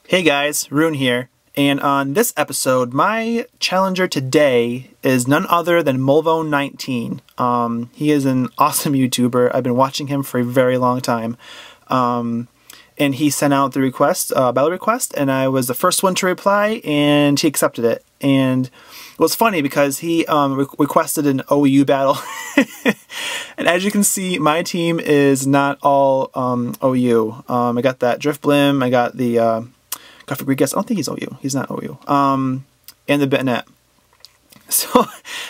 Hey guys, Rune here, and on this episode, my challenger today is none other than Mulvone19. He is an awesome YouTuber. I've been watching him for a very long time, and he sent out the request, battle request, and I was the first one to reply, and he accepted it. And it was funny because he requested an OU battle, and as you can see, my team is not all OU. I got that Drift Blim, I got the GameFreak, I don't think he's OU. He's not OU. And the Bayonet. So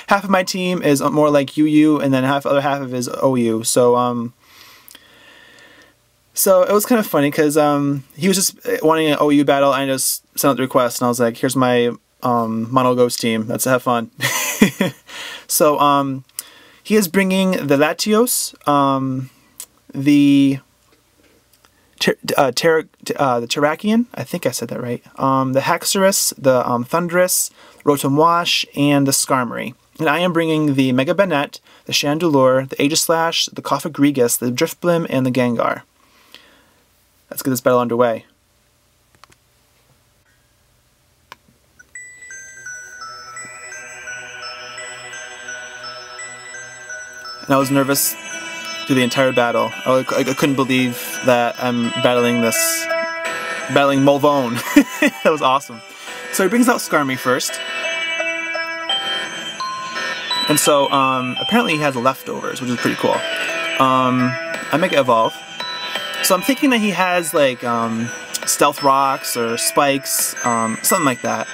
half of my team is more like UU, and then the other half of it is OU. So so it was kind of funny because he was just wanting an OU battle. I just sent out the request, and I was like, "Here's my Mono Ghost team. Let's have fun." So he is bringing the Latios, the Terrakion, I think I said that right, the Haxorus, the Thunderous, Rotom Wash, and the Skarmory. And I am bringing the Mega Bayonet, the Chandelure, the Aegislash, the Cofagrigus, the Drift Blim, and the Gengar. Let's get this battle underway. And I was nervous through the entire battle. I couldn't believe that I'm battling Mulvone. That was awesome. So he brings out Skarmory first. And so apparently he has leftovers, which is pretty cool. I make it evolve. So I'm thinking that he has like Stealth Rocks or Spikes, something like that.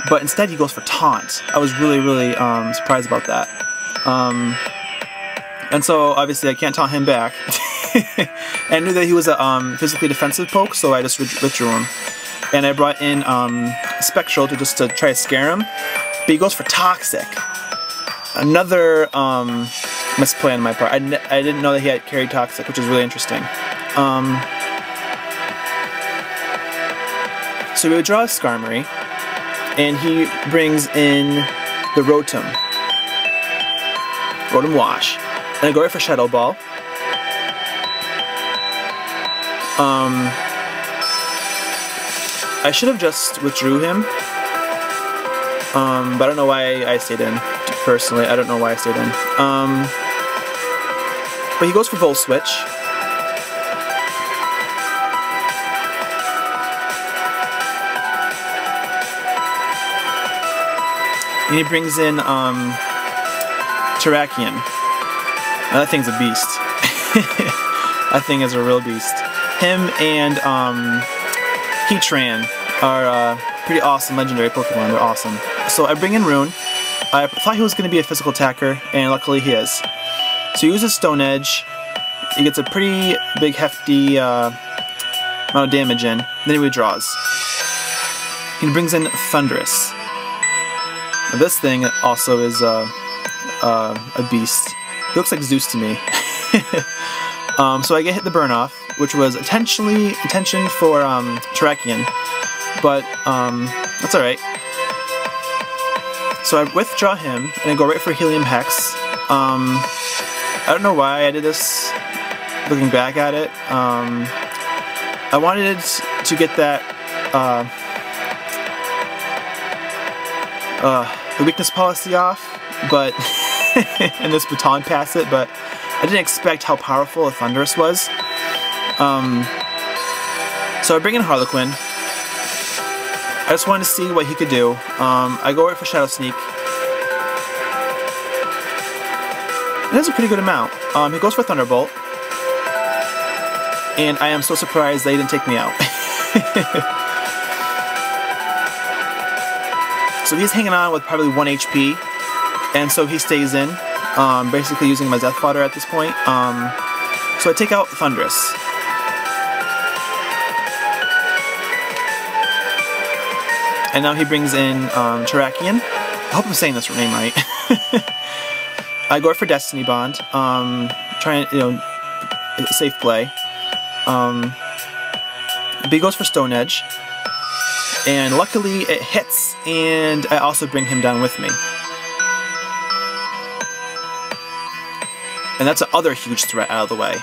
But instead he goes for Taunt. I was really surprised about that. And so, obviously, I can't taunt him back. And I knew that he was a physically defensive poke, so I just withdrew him. And I brought in Spectral just to try to scare him. But he goes for Toxic. Another misplay on my part. I didn't know that he had carried Toxic, which is really interesting. So we would draw a Skarmory, and he brings in the Rotom Wash. And I go right for Shadow Ball. I should have just withdrew him. But I don't know why I stayed in. Personally, I don't know why I stayed in. But he goes for Volt Switch. And he brings in Terrakion. That thing's a beast. That thing is a real beast. Him and Heatran are pretty awesome legendary Pokemon. They're awesome. So I bring in Rune. I thought he was going to be a physical attacker, and luckily he is. So he uses Stone Edge. He gets a pretty big, hefty amount of damage in. Then he withdraws. He brings in Thunderous. Now this thing also is a beast. He looks like Zeus to me. So I get hit the burn off, which was intentioned for Terrakion, but that's alright. So I withdraw him, and I go right for Helium Hex. I don't know why I did this, looking back at it. I wanted to get that the weakness policy off, but and this baton past it, but I didn't expect how powerful a Thunderous was. So I bring in Harlequin. I just wanted to see what he could do. I go right for Shadow Sneak. And that's a pretty good amount. He goes for Thunderbolt. And I am so surprised that he didn't take me out. So he's hanging on with probably 1 HP. And so he stays in, basically using my Death Fodder at this point. So I take out Thunderous. And now he brings in Terrakion. I hope I'm saying this name right. I go for Destiny Bond, trying, safe play. But he goes for Stone Edge. And luckily it hits, and I also bring him down with me. And that's the other huge threat out of the way.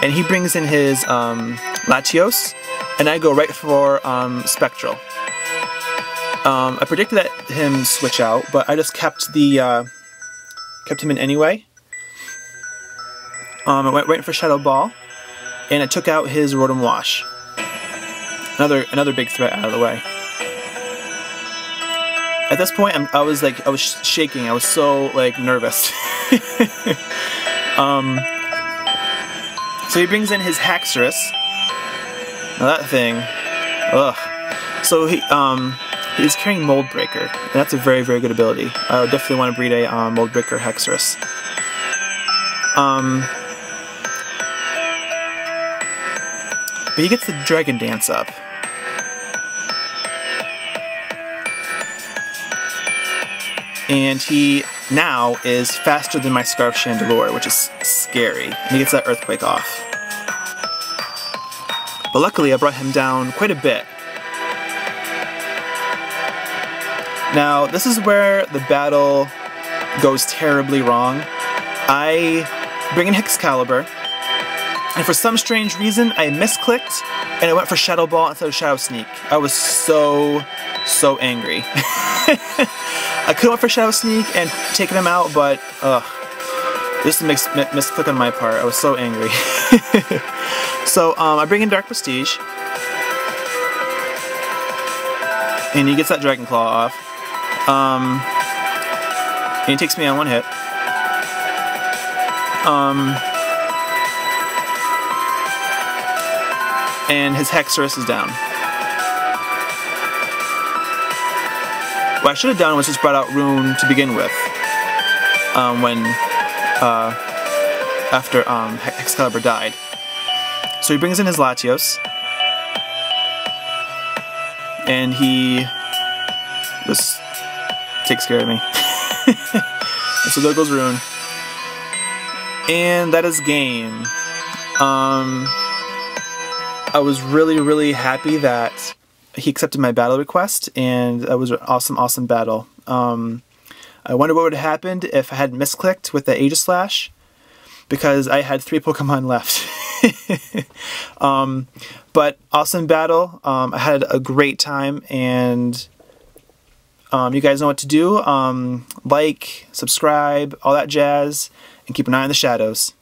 and he brings in his Latios, and I go right for Spectral. I predicted that him switch out, but I just kept him in anyway. I went right for Shadow Ball, and I took out his Rotom Wash. Another big threat out of the way. At this point, I was shaking. I was so nervous. So he brings in his Haxorus. Now that thing, ugh. So he's carrying Mold Breaker, and that's a very, very good ability. I would definitely want to breed a Mold Breaker Haxorus. But he gets the Dragon Dance up. And he now is faster than my Scarf Chandelure, which is scary. And he gets that Earthquake off. But luckily I brought him down quite a bit. Now, this is where the battle goes terribly wrong. I bring in Excalibur, and for some strange reason, I misclicked, and I went for Shadow Ball instead of Shadow Sneak. I was so angry. I could have went for Shadow Sneak and taken him out, but this is a misclick on my part. I was so angry. So I bring in Dark Prestige, and he gets that Dragon Claw off. And he takes me on one hit. And his Haxorus is down. What I should have done was just brought out Rune to begin with. After Excalibur died. So he brings in his Latios. And he just takes care of me. And so there goes Rune. And that is game. I was really happy that he accepted my battle request, and that was an awesome battle. I wonder what would have happened if I had misclicked with the Aegislash, because I had 3 Pokemon left. But awesome battle. I had a great time, and you guys know what to do. Like, subscribe, all that jazz, and keep an eye on the shadows.